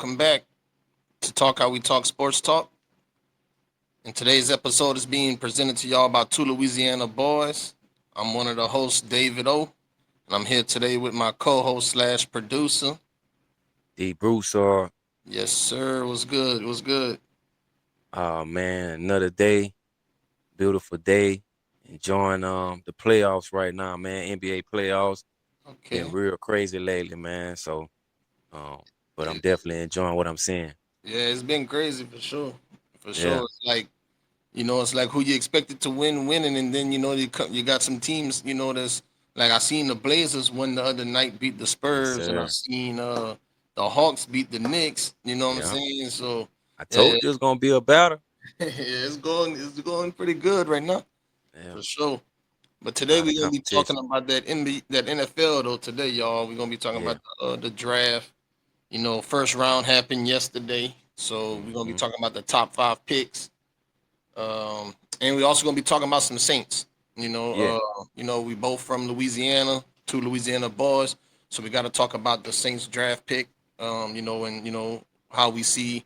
welcome back to Talk How We Talk Sports Talk. And today's episode is being presented to y'all by two Louisiana boys. I'm one of the hosts, David O, and I'm here today with my co-host slash producer. D Broussard. Yes, sir. What's good? What's good? Oh man, another day, beautiful day. Enjoying the playoffs right now, man. NBA playoffs been Okay. real crazy lately, man. So um, but I'm Yeah, definitely enjoying what I'm seeing. yeah, it's been crazy for sure. For Yeah, sure. It's like who you expected to win, winning, and then you got some teams, that's like I seen the Blazers win the other night, beat the yes, Spurs, and I sir. seen the Hawks beat the Knicks. You know what I'm Yeah, saying? So I yeah, told you it's gonna be a battle. yeah, it's going pretty good right now Yeah, for sure. But a today lot of we're gonna be talking competition. about that NFL though. Today, y'all, we're gonna be talking Yeah. about the draft. First round happened yesterday, so we're gonna be Hmm. talking about the top five picks. And we also gonna be talking about some Saints. Yeah. We both from Louisiana, two Louisiana boys, so we got to talk about the Saints draft pick. And how we see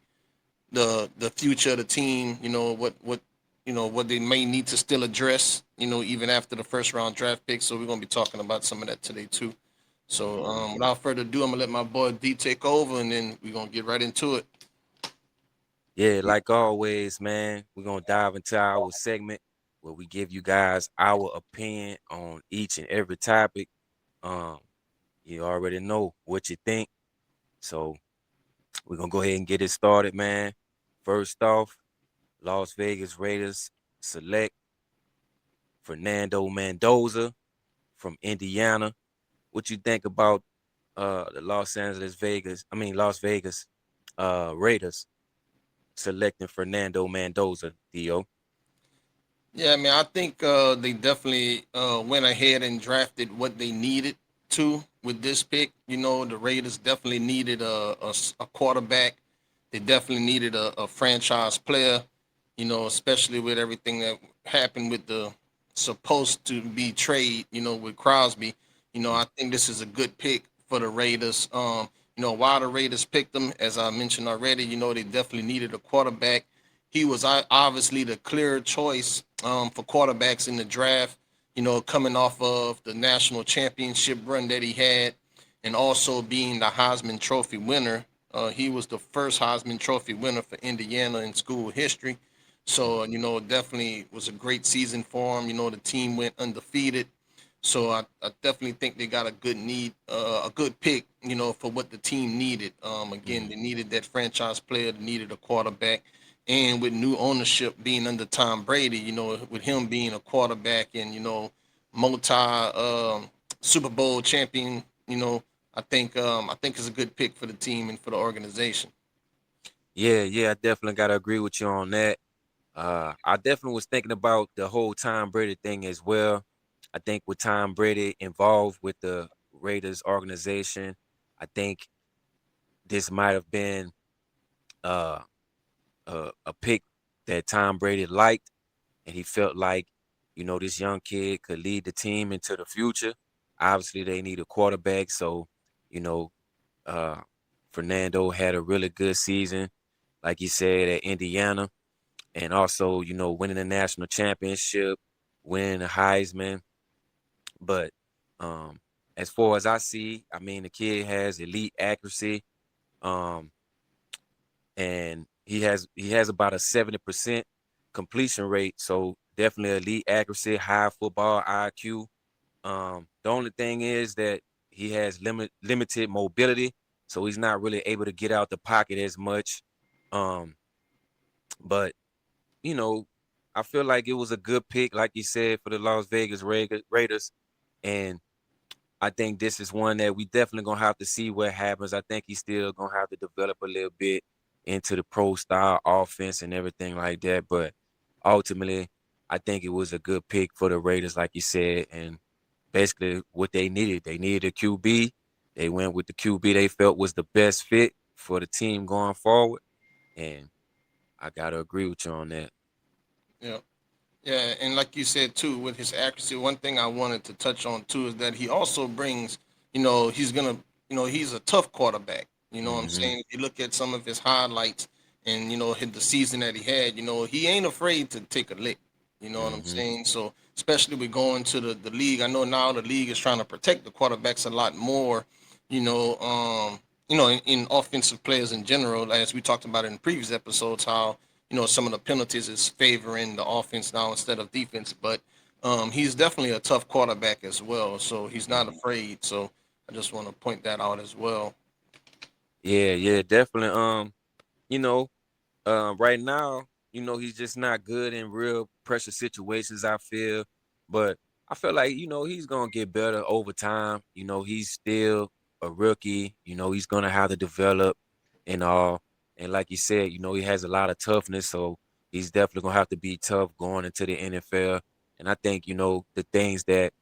the future of the team. What they may need to still address. Even after the first round draft pick. So we're gonna be talking about some of that today too. So Hmm. without further ado, I'm gonna let my boy D take over, and then we're gonna get right into it. Yeah, like always, man, we're gonna dive into our segment where we give you guys our opinion on each and every topic. Um, you already know what you think. So we're gonna go ahead and get it started, man. First off, Las Vegas Raiders select Fernando Mendoza from Indiana. What you think about the Las Vegas Raiders selecting Fernando Mendoza, Dio? Yeah, I mean, I think they definitely went ahead and drafted what they needed to with this pick. The Raiders definitely needed a quarterback. They definitely needed a franchise player. Especially with everything that happened with the supposed to be trade. With Crosby. I think this is a good pick for the Raiders. Why the Raiders picked them, as I mentioned already. They definitely needed a quarterback. He was obviously the clear choice for quarterbacks in the draft. Coming off of the national championship run that he had, and also being the Heisman Trophy winner. He was the first Heisman Trophy winner for Indiana in school history. So, definitely was a great season for him. The team went undefeated. So I definitely think they got a good pick, for what the team needed. Again, Mm-hmm. they needed that franchise player, they needed a quarterback, and with new ownership being under Tom Brady, with him being a quarterback and multi Super Bowl champion, I think it's a good pick for the team and for the organization. Yeah, I definitely gotta agree with you on that. I definitely was thinking about the whole Tom Brady thing as well. I think with Tom Brady involved with the Raiders organization, I think this might have been uh, a pick that Tom Brady liked, and he felt like, this young kid could lead the team into the future. Obviously, they need a quarterback, so you know, uh, Fernando had a really good season, like you said, at Indiana, and also, winning the national championship, winning the Heisman. But um, as far as I see, I mean, the kid has elite accuracy, um, and he has about a 70% completion rate. So definitely elite accuracy, high football IQ. The only thing is that he has limited mobility, so he's not really able to get out the pocket as much. Um, but you know, I feel like it was a good pick, like you said, for the Las Vegas Raiders, and I think this is one that we definitely gonna have to see what happens. I think he's still gonna have to develop a little bit into the pro style offense and everything like that. But ultimately, I think it was a good pick for the Raiders, like you said, and basically what they needed. They needed a QB. They went with the QB they felt was the best fit for the team going forward. And I gotta agree with you on that. Yeah. Yeah, and like you said too, with his accuracy, one thing I wanted to touch on too is that he also brings, he's gonna, he's a tough quarterback. You know what I'm Hmm. saying? If you look at some of his highlights and hit the season that he had, he ain't afraid to take a lick. You know what I'm Hmm. saying? So especially with going to the league, I know now the league is trying to protect the quarterbacks a lot more. You know, in offensive players in general, as we talked about in previous episodes, how some of the penalties is favoring the offense now instead of defense. But he's definitely a tough quarterback as well, so he's not afraid. So I just want to point that out as well. Yeah, yeah, definitely. You know, right now, he's just not good in real pressure situations, I feel. But I feel like, he's gonna get better over time. He's still a rookie, he's gonna have to develop and all. And like you said, he has a lot of toughness, so he's definitely gonna have to be tough going into the NFL. And I think, the things that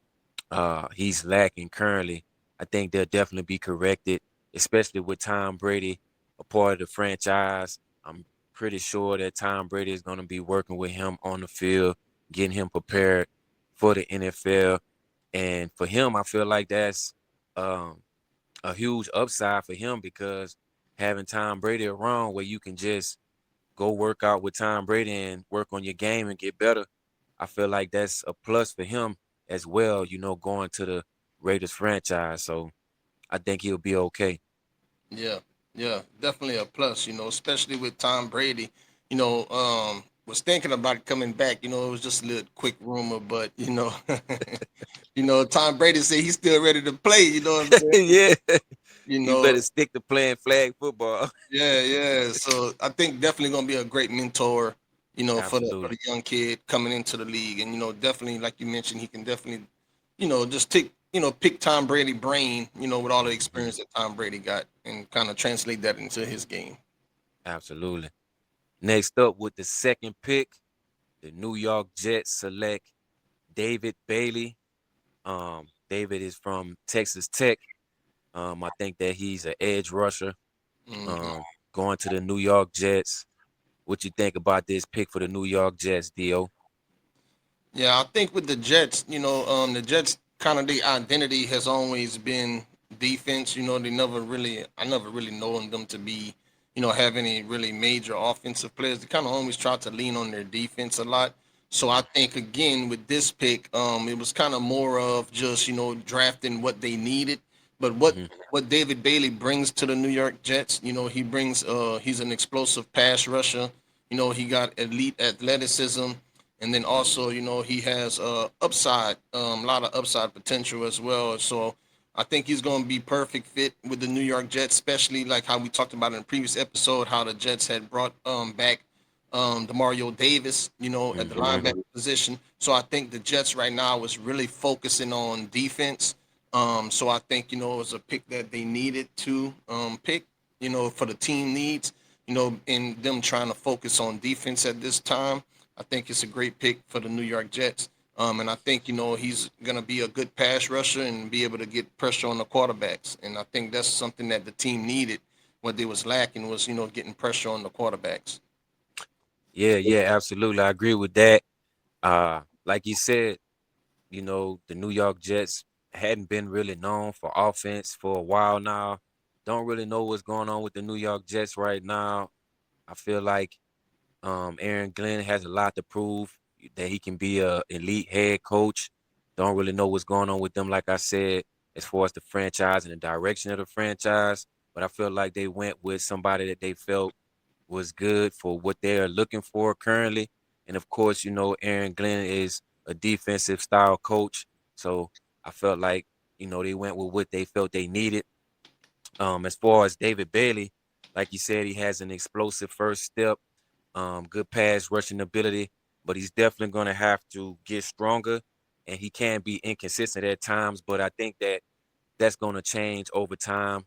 he's lacking currently, I think they'll definitely be corrected, especially with Tom Brady, a part of the franchise. I'm pretty sure that Tom Brady is going to be working with him on the field, getting him prepared for the NFL. And for him, I feel like that's um, a huge upside for him because having Tom Brady around where you can just go work out with Tom Brady and work on your game and get better, I feel like that's a plus for him as well, going to the Raiders franchise. So I think he'll be okay. Yeah, yeah, definitely a plus. Especially with Tom Brady. Was thinking about coming back. It was just a little quick rumor, but Tom Brady said he's still ready to play. You know what I'm saying? Yeah. You He know, better stick to playing flag football. yeah, yeah. So I think definitely gonna be a great mentor. For the Absolutely. young kid coming into the league, and definitely like you mentioned, he can definitely, just pick Tom Brady brain, with all the Mhm. experience that Tom Brady got, and kind of translate that into his game. Absolutely. Next up with the second pick, the New York Jets select David Bailey. David is from Texas Tech. I think that he's an edge rusher. Hmm. Um, going to the New York Jets. What you think about this pick for the New York Jets, Dio? Yeah, I think with the Jets, the Jets kind of the identity has always been defense. I never really known them to be, have any really major offensive players. They kind of always try to lean on their defense a lot. So I think again with this pick, it was kind of more of just drafting what they needed. But what Mm-hmm. what David Bailey brings to the New York Jets, he's an explosive pass rusher. He got elite athleticism, and then also he has a lot of upside potential as well. So I think he's going to be perfect fit with the New York Jets, especially like how we talked about in the previous episode, how the Jets had brought back Demario Davis, at the Mm-hmm. linebacker position. So I think the Jets right now is really focusing on defense. So I think it was a pick that they needed to pick, for the team needs, in them trying to focus on defense at this time. I think it's a great pick for the New York Jets. And I think he's gonna be a good pass rusher and be able to get pressure on the quarterbacks. And I think that's something that the team needed. What they was lacking was getting pressure on the quarterbacks. Yeah, yeah, absolutely. I agree with that. Like you said, the New York Jets hadn't been really known for offense for a while now. Don't really know what's going on with the New York Jets right now. I feel like Aaron Glenn has a lot to prove that he can be a elite head coach. Don't really know what's going on with them, like I said, as far as the franchise and the direction of the franchise. But I feel like they went with somebody that they felt was good for what they're looking for currently. And of course, Aaron Glenn is a defensive style coach. So I felt like, they went with what they felt they needed. As far as David Bailey, like you said, he has an explosive first step, good pass rushing ability, but he's definitely going to have to get stronger, and he can be inconsistent at times. But I think that that's going to change over time,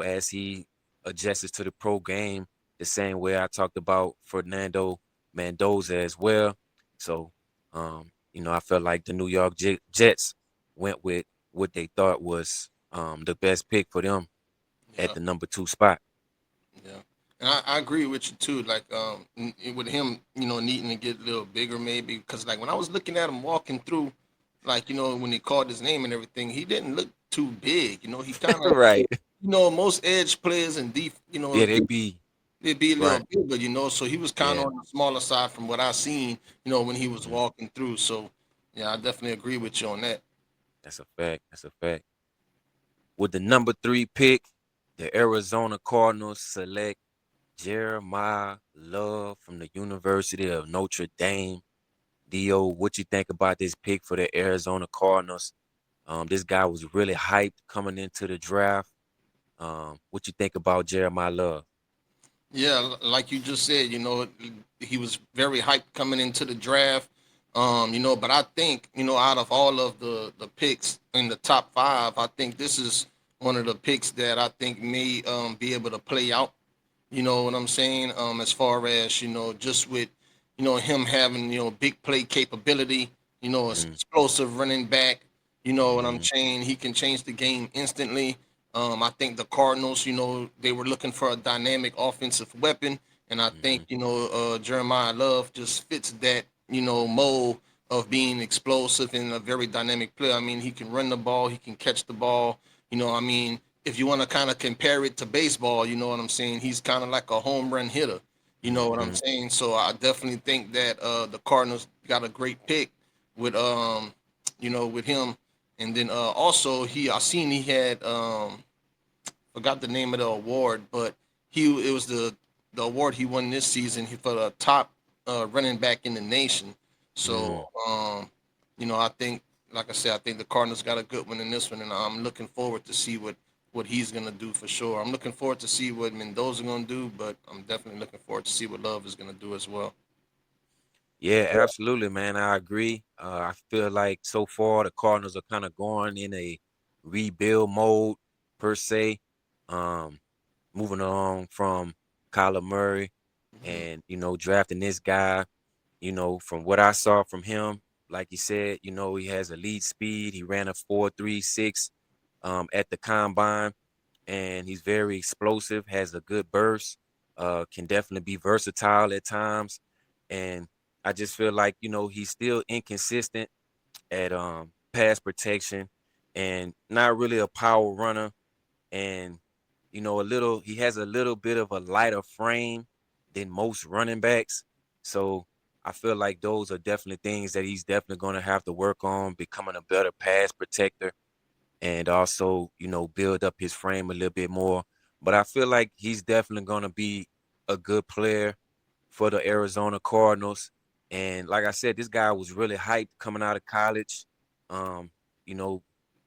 as he adjusts to the pro game. The same way I talked about Fernando Mendoza as well. So, I felt like the New York Jets went with what they thought was the best pick for them at Yeah, the number 2 spot. yeah. And I agree with you too. Like with him, needing to get a little bigger maybe, because like when I was looking at him walking through, like when he called his name and everything, he didn't look too big. He kind of Right. most edge players and Yeah, they be they'd be a little right. bigger, so he was kind of Yeah, on the smaller side from what I seen, when he was mhm. walking through. So, yeah, I definitely agree with you on that. That's a fact. That's a fact. With the number 3 pick, the Arizona Cardinals select Jeremiah Love from the University of Notre Dame. Dio, what you think about this pick for the Arizona Cardinals? This guy was really hyped coming into the draft. What you think about Jeremiah Love? Yeah, like you just said, he was very hyped coming into the draft. But I think, out of all of the picks in the top five, I think this is one of the picks that I think may be able to play out. You know what I'm saying? As far as, just with, him having, big play capability, Mm, explosive running back, you know what I'm mm-hmm, saying? He can change the game instantly. I think the Cardinals, they were looking for a dynamic offensive weapon. And I mm-hmm, think, Jeremiah Love just fits that, mold of being explosive and a very dynamic player. I mean, he can run the ball, he can catch the ball. I mean, if you want to kind of compare it to baseball, you know what I'm saying? He's kind of like a home run hitter. You know what I'm mm-hmm. saying? So I definitely think that the Cardinals got a great pick with with him. And then also I seen he had forgot the name of the award, but it was the award he won this season for the top running back in the nation. So Mm. I think, like I said, I think the Cardinals got a good one in this one, and I'm looking forward to see what he's gonna do for sure. I'm looking forward to see what Mendoza gonna do, but I'm definitely looking forward to see what Love is gonna do as well. Yeah, absolutely, man. I agree. I feel like so far the Cardinals are kind of going in a rebuild mode per se. Um, moving on from Kyler Murray Hmm. and drafting this guy. From what I saw from him, like you said, he has elite speed. He ran a 4.36 at the combine, and he's very explosive. Has a good burst. Can definitely be versatile at times, and I just feel like he's still inconsistent at pass protection and not really a power runner. And he has a little bit of a lighter frame than most running backs. So I feel like those are definitely things that he's definitely going to have to work on, becoming a better pass protector and also, build up his frame a little bit more. But I feel like he's definitely going to be a good player for the Arizona Cardinals. And like I said, this guy was really hyped coming out of college. Um, you know,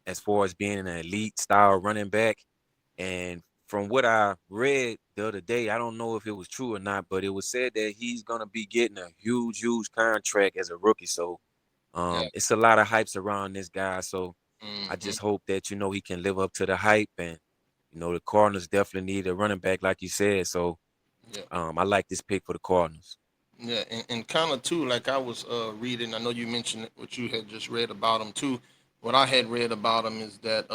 as far as being an elite style running back. And from what I read the other day, I don't know if it was true or not, but it was said that he's gonna be getting a huge, huge contract as a rookie. So Yeah. it's a lot of hypes around this guy. So I Hmm. just hope that he can live up to the hype, and the Cardinals definitely need a running back, like you said. So Yeah. I like this pick for the Cardinals. Yeah, and kind of too, like I was reading. I know you mentioned what you had just read about him too. What I had read about him is that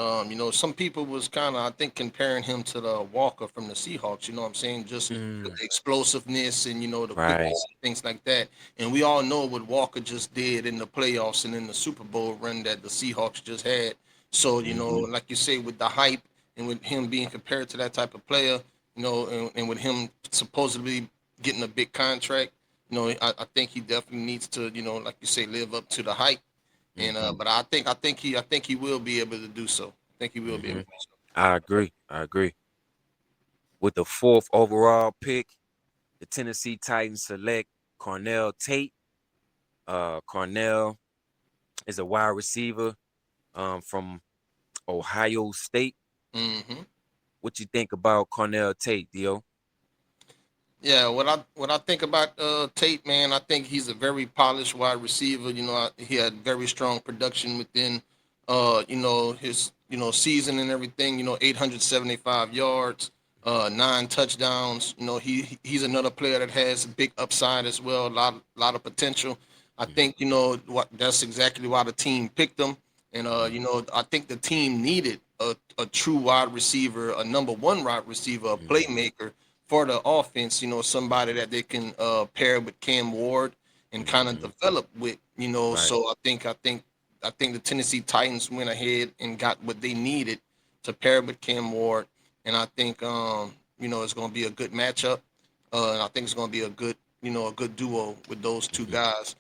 some people was kind of, I think, comparing him to the Walker from the Seahawks. You know what I'm saying? Just with Mm, the explosiveness and the right. quickness and things like that. And we all know what Walker just did in the playoffs and in the Super Bowl run that the Seahawks just had. So Hmm. like you say, with the hype and with him being compared to that type of player, and with him supposedly getting a big contract. I think he definitely needs to, like you say, live up to the hype. And Hmm. but I think he will be able to do so. I think he will be able Hmm. to do so. I agree. I agree. With the fourth overall pick, the Tennessee Titans select Cornell Tate. Cornell is a wide receiver from Ohio State. Hmm. What you think about Cornell Tate, Dio? Yeah, what I think about Tate, man, I think he's a very polished wide receiver. He had very strong production within, his season and everything. 875 yards, 9 touchdowns. He's another player that has big upside as well. A lot of potential. I think what that's exactly why the team picked him. And Mm-hmm. I think the team needed a true wide receiver, a number one wide receiver, a Mm-hmm. playmaker for the offense, somebody that they can pair with Cam Ward and kind of Mm-hmm. develop with, Right. So I think the Tennessee Titans went ahead and got what they needed to pair with Cam Ward. and I think it's going to be a good matchup, and I think it's going to be a good duo with those two Mhm. guys.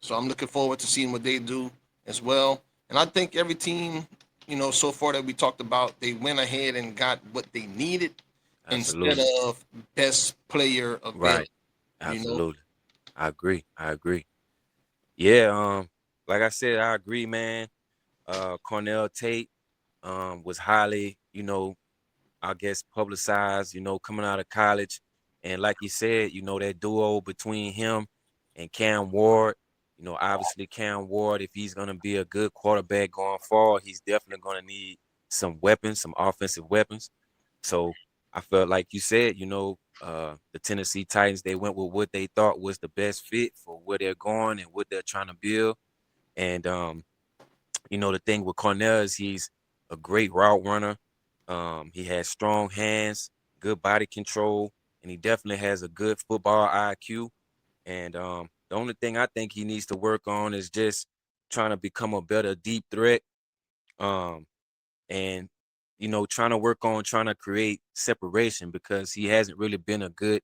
So I'm looking forward to seeing what they do as well. And I think every team, so far that we talked about, they went ahead and got what they needed instead Absolutely. of best player available. Right. You know, Absolutely. I agree. I agree. Yeah, like I said, I agree, man. Cornell Tate was highly, I guess publicized, coming out of college. And like you said, that duo between him and Cam Ward, obviously Cam Ward, if he's gonna be a good quarterback going forward, he's definitely gonna need some weapons, some offensive weapons. So I felt like you said, the Tennessee Titans, they went with what they thought was the best fit for where they're going and what they're trying to build. And the thing with Cornell is he's a great route runner. He has strong hands, good body control, and he definitely has a good football IQ. And the only thing I think he needs to work on is just trying to become a better deep threat. Um, and trying to work on trying to create separation because he hasn't really been a good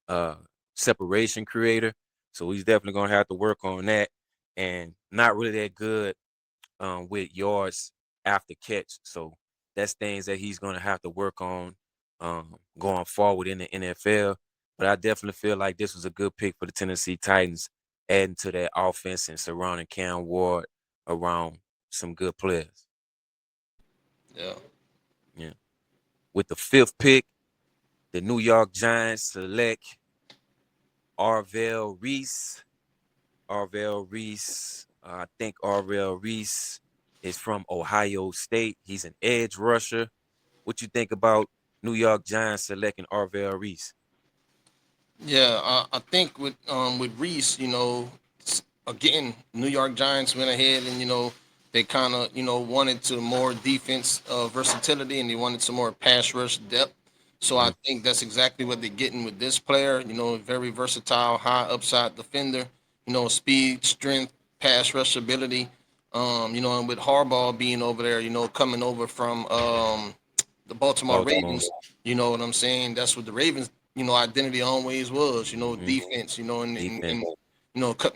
uh separation creator. So he's definitely gonna have to work on that and not really that good with yards after catch. So that's things that he's gonna have to work on going forward in the NFL. But I definitely feel like this was a good pick for the Tennessee Titans, adding to that offense and surrounding Cam Ward around some good players. yeah. Yeah. With the fifth pick, the New York Giants select Arvell Reese. Arvell Reese, I think Arvell Reese is from Ohio State. He's an edge rusher. What you think about New York Giants selecting Arvell Reese? Yeah, I think with Reese, again, New York Giants went ahead and they kind of wanted to more defense versatility, and they wanted some more pass rush depth. So I Mhm. think that's exactly what they're getting with this player. Very versatile, high upside defender. Speed, strength, pass rush ability. And with Harbaugh being over there, coming over from the Baltimore Baltimore Ravens. You know what I'm saying? That's what the Ravens, identity always was. hmm Defense. And defense.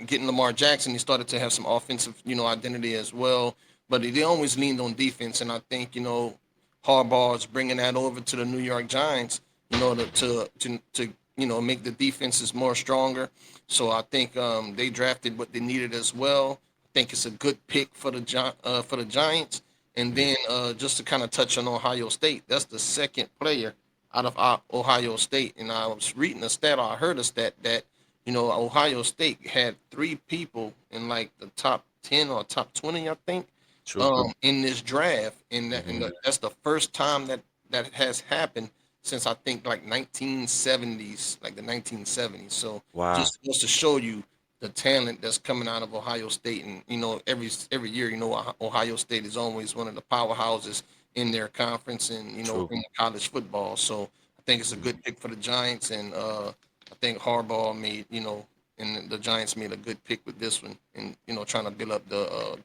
getting Lamar Jackson, he started to have some offensive, identity as well. But they always leaned on defense, and I think Harbaugh is bringing that over to the New York Giants. To make the defenses more stronger. So I think they drafted what they needed as well. I think it's a good pick for the Giants. And Mhm. then just to kind of touch on Ohio State, that's the second player out of Ohio State. And I was reading a stat, or I heard a stat that Ohio State had three people in like the top 10 or top 20, I think, True. in this draft, and hmm that's the first time that has happened since I think like 1970s, like the 1970s. So Wow. just goes to show you the talent that's coming out of Ohio State, and every year, Ohio State is always one of the powerhouses in their conference, and True. in college football. So I think it's a Mhm. good pick for the Giants, and I think Harbaugh made and the Giants made a good pick with this one, and trying to build up the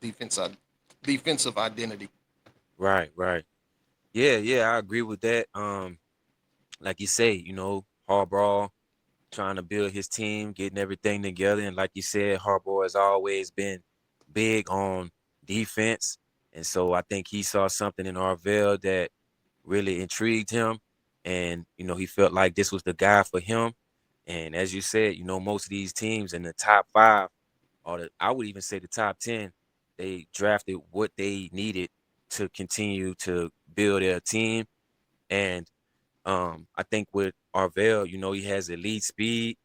defensive identity. Right. Right. Yeah. Yeah. I agree with that. Like you say, Harbaugh trying to build his team, getting everything together. And like you said, Harbaugh has always been big on defense. And so I think he saw something in Arvell that really intrigued him. And, he felt like this was the guy for him. And as you said, most of these teams in the top five, I would even say the top 10, they drafted what they needed to continue to build their team. And I think with Arvell, he has elite speed,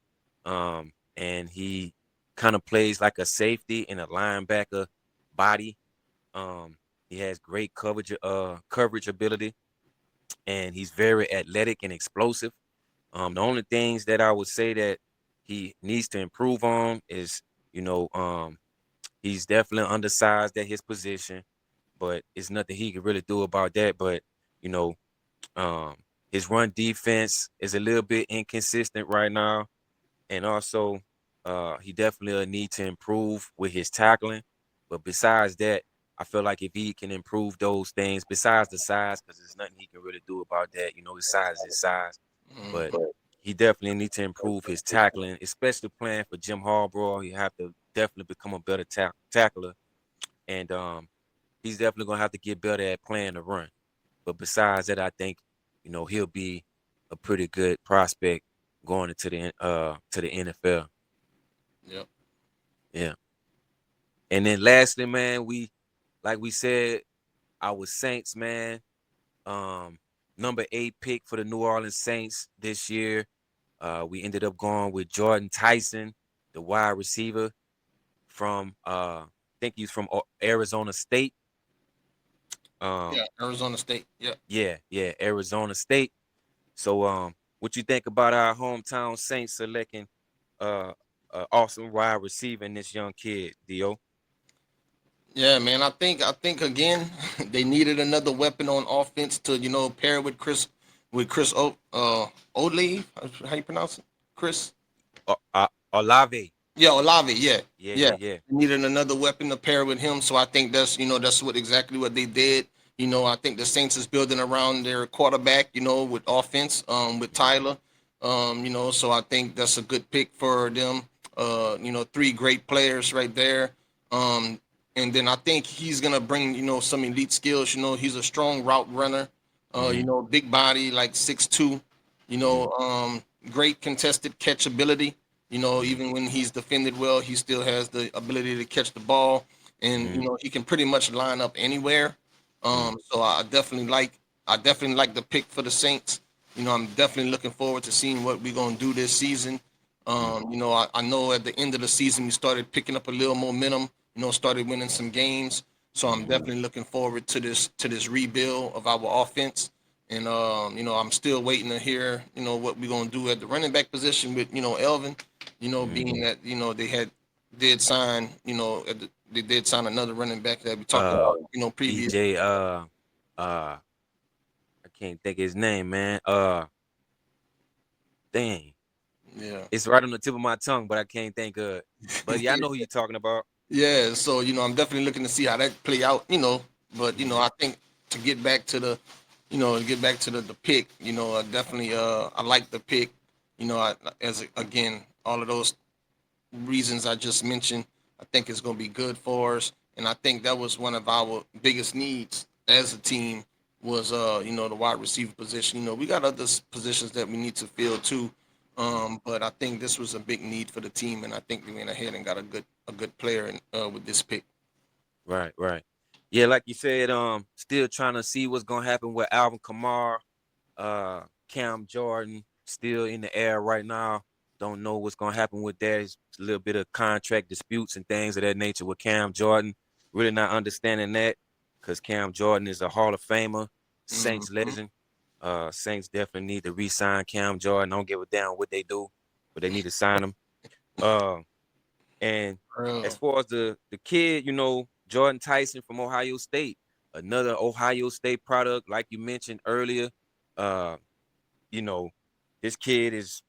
and he kind of plays like a safety and a linebacker body. Um, he has great coverage ability, and he's very athletic and explosive. The only things that I would say that he needs to improve on is, he's definitely undersized at his position, but it's nothing he can really do about that. But you know, um, his run defense is a little bit inconsistent right now, and also he definitely need to improve with his tackling. But besides that, I feel like if he can improve those things, besides the size, because there's nothing he can really do about that. You know, his size is his size, but Mhm. he definitely needs to improve his tackling, especially playing for Jim Harbaugh. He have to definitely become a better tackler, and he's definitely gonna have to get better at playing the run. But besides that, I think he'll be a pretty good prospect going into the NFL. Yep. Yeah. And then lastly, man, like we said, our Saints, man. Um, number 8 pick for the New Orleans Saints this year. We ended up going with Jordan Tyson, the wide receiver from I think he's from Arizona State. Yeah. Um, Arizona State. Yep. yeah, Arizona State. So what you think about our hometown Saints selecting awesome wide receiver in this young kid, Dio? Yeah, man. I think again they needed another weapon on offense to pair with Chris Olave. How you pronounce it? Chris. Olave. Yeah, Olave. Yeah, Yeah, yeah. yeah, yeah. They needed another weapon to pair with him. So I think that's what exactly what they did. I think the Saints is building around their quarterback. With offense. With Mhm. Tyler. So I think that's a good pick for them. Three great players right there. Um, and then I think he's gonna bring some elite skills. He's a strong route runner. Mhm. Big body, like 6'2". Mhm. Great contested catchability. Mhm. Even when he's defended well, he still has the ability to catch the ball, and Mhm. he can pretty much line up anywhere. Mhm. So I definitely like the pick for the Saints. I'm definitely looking forward to seeing what we're gonna do this season. Mhm. I know at the end of the season we started picking up a little momentum. Started winning some games. So I'm Mhm. definitely looking forward to this rebuild of our offense. And I'm still waiting to hear what we're gonna do at the running back position with Elvin. Mhm. Being that did sign they did sign another running back that we talked Uh, about previous. EJ. Uh, I can't think of his name, man. Dang, Yeah. it's right on the tip of my tongue, but I can't think of it. But yeah, I know who you're talking about. Yeah, so I'm definitely looking to see how that play out, but Mhm. I think to get back to the pick, I definitely I like the pick, again, all of those reasons I just mentioned, I think it's going to be good for us, and I think that was one of our biggest needs as a team was the wide receiver position. We got other positions that we need to fill too, but I think this was a big need for the team, and I think we went ahead and got a good player with this pick. Right, right. Yeah, like you said, still trying to see what's gonna happen with Alvin Kamara, Cam Jordan, still in the air right now. Don't know what's gonna happen with that. It's a little bit of contract disputes and things of that nature with Cam Jordan. Really not understanding that because Cam Jordan is a Hall of Famer, Saints Hmm. legend. Saints definitely need to re-sign Cam Jordan. Don't give a damn what they do, but they need to sign him. Uh, and as far as the kid, Jordan Tyson from Ohio State, another Ohio State product, like you mentioned earlier. Uh, you know, this kid is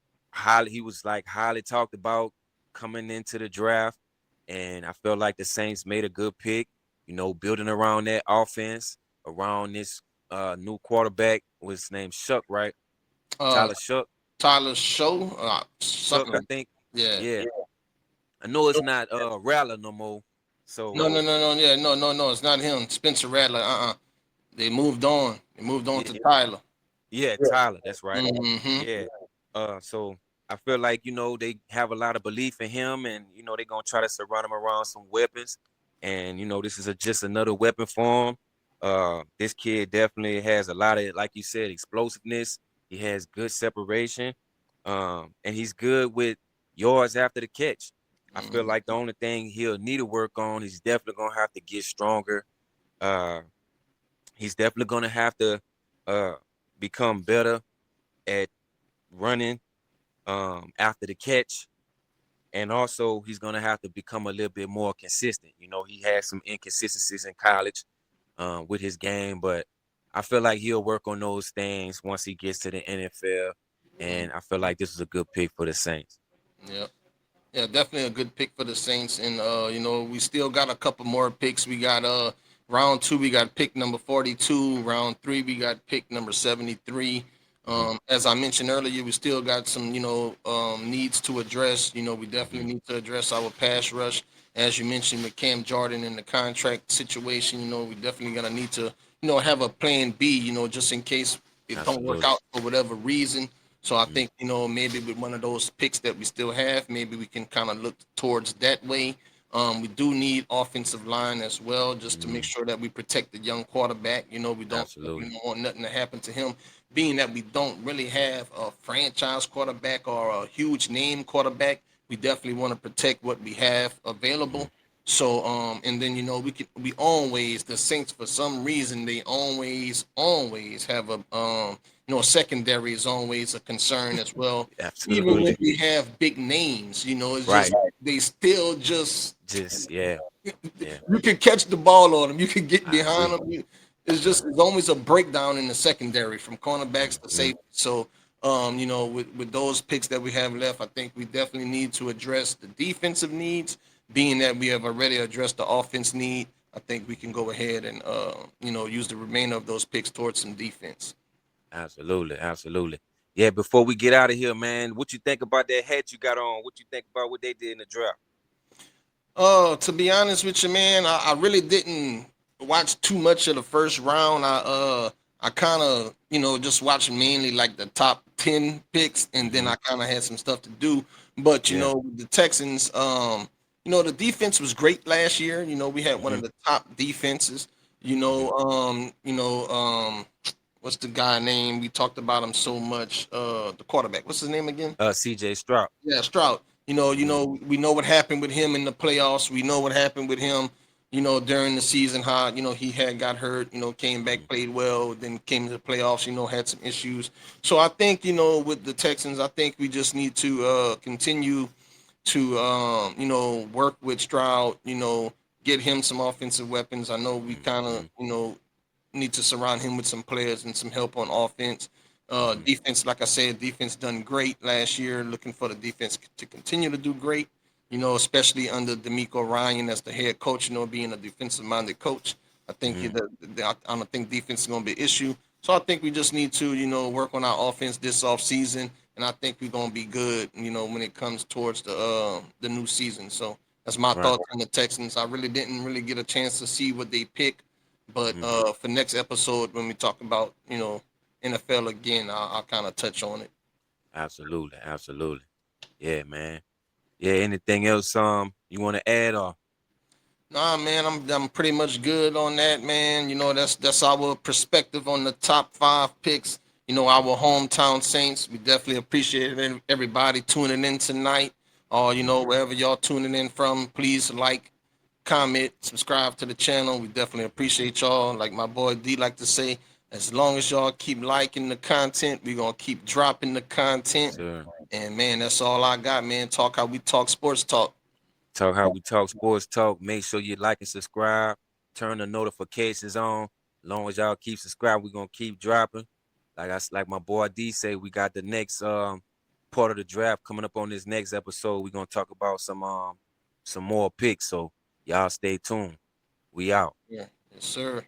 he was like highly talked about coming into the draft. And I felt like the Saints made a good pick, building around that offense, around this new quarterback was named Shuck, right? uh Tyler Shuck. Tyler Show, Shuck, I something. think. Yeah. Yeah. I know it's not Rattler no more. So No, no, no, no, yeah, no, no, no, it's not him. Spencer Rattler. They moved on. They moved on yeah, to Tyler. yeah, Tyler, that's right. Hmm. Yeah. So I feel like, they have a lot of belief in him and, they're gonna try to surround him around some weapons. And, this is just another weapon for him. This kid definitely has a lot of, like you said, explosiveness. He has good separation. And he's good with yards after the catch. I feel like the only thing he'll need to work on, he's definitely gonna have to get stronger. Uh, he's definitely gonna have to uh become better at running after the catch. And also he's gonna have to become a little bit more consistent. He had some inconsistencies in college with his game, but I feel like he'll work on those things once he gets to the NFL. And I feel like this is a good pick for the Saints. Yeah. Yeah, definitely a good pick for the Saints, and we still got a couple more picks. We got Round two, we got pick number 42. Round three, we got pick number 73. Mm-hmm. As I mentioned earlier, we still got some, needs to address. We Mm-hmm. definitely need to address our pass rush. As you mentioned with Cam Jordan in the contract situation, we definitely gonna need to, have a plan B, just in case it don't work Absolutely. out for whatever reason. So I Mm-hmm. think, maybe with one of those picks that we still have, maybe we can kind of look towards that way. We do need offensive line as well, just to make Mm-hmm. sure that we protect the young quarterback. We don't Absolutely. want nothing to happen to him, being that we don't really have a franchise quarterback or a huge name quarterback. We definitely want to protect what we have Mm-hmm. available. So, and then we always, the Saints, for some reason, they always have a secondary is always a concern as well. Even when Absolutely. we have big names, it's just Right. they still just, Just yeah. Yeah. you can catch the ball on them. You can get I behind agree. them. It's Yeah. just, it's always a breakdown in the secondary from cornerbacks to Mm-hmm. safety. So, with those picks that we have left, I think we definitely need to address the defensive needs. Being that we have already addressed the offense need, I think we can go ahead and use the remainder of those picks towards some defense. Absolutely. Absolutely. Yeah. Before we get out of here, man, what you think about that hat you got on? What you think about what they did in the draft? To be honest with you, man, I really didn't watch too much of the first round. I kind of just watched mainly like the top 10 picks, and then Mm-hmm. I kind of had some stuff to do. But Yeah. the Texans, the defense was great last year. We had one Mm-hmm. of the top defenses. Mm-hmm. What's the guy name? We talked about him so much. The quarterback. What's his name again? CJ Stroud. Yeah, Stroud. Mm-hmm. We know what happened with him in the playoffs. We know what happened with him, during the season. How he had got hurt. Came back, Mm-hmm. played well, then came to the playoffs. Had some issues. So I think with the Texans, I think we just need to continue to work with Stroud. Get him some offensive weapons. I know we kind of Mm-hmm. need to surround him with some players and some help on offense. Mm-hmm. Defense, like I said, defense done great last year. Looking for the defense to continue to do great. Especially under D'Amico Ryan as the head coach. Being a defensive-minded coach, I think Mm-hmm. I don't think defense is going to be an issue. So I think we just need to work on our offense this off season, and I think we're going to be good. When it comes towards the new season. So that's my Right. thoughts on the Texans. I really didn't really get a chance to see what they pick, but Mm-hmm. for next episode, when we talk about NFL again, I'll kind of touch on it. Absolutely. Absolutely. Yeah, man. Yeah. Anything else? You want to add or? Nah, man, I'm pretty much good on that, man. That's our perspective on the top 5 picks. Our hometown Saints. We definitely appreciate everybody tuning in tonight. Or Mm-hmm. wherever y'all tuning in from, please like, comment, subscribe to the channel. We definitely appreciate y'all. Like my boy D like to say, as long as y'all keep liking the content, we gonna keep dropping the Yes, content. sir. And man, that's all I got, man. Talk how we talk sports talk. Talk how we talk sports talk. Make sure you like and subscribe. Turn the notifications on. Long as y'all keep subscribing, we're gonna keep dropping. Like my boy D say, we got the next part of the draft coming up on this next episode. We're gonna talk about some more picks. So y'all stay tuned. We out. Yeah, yes, sir.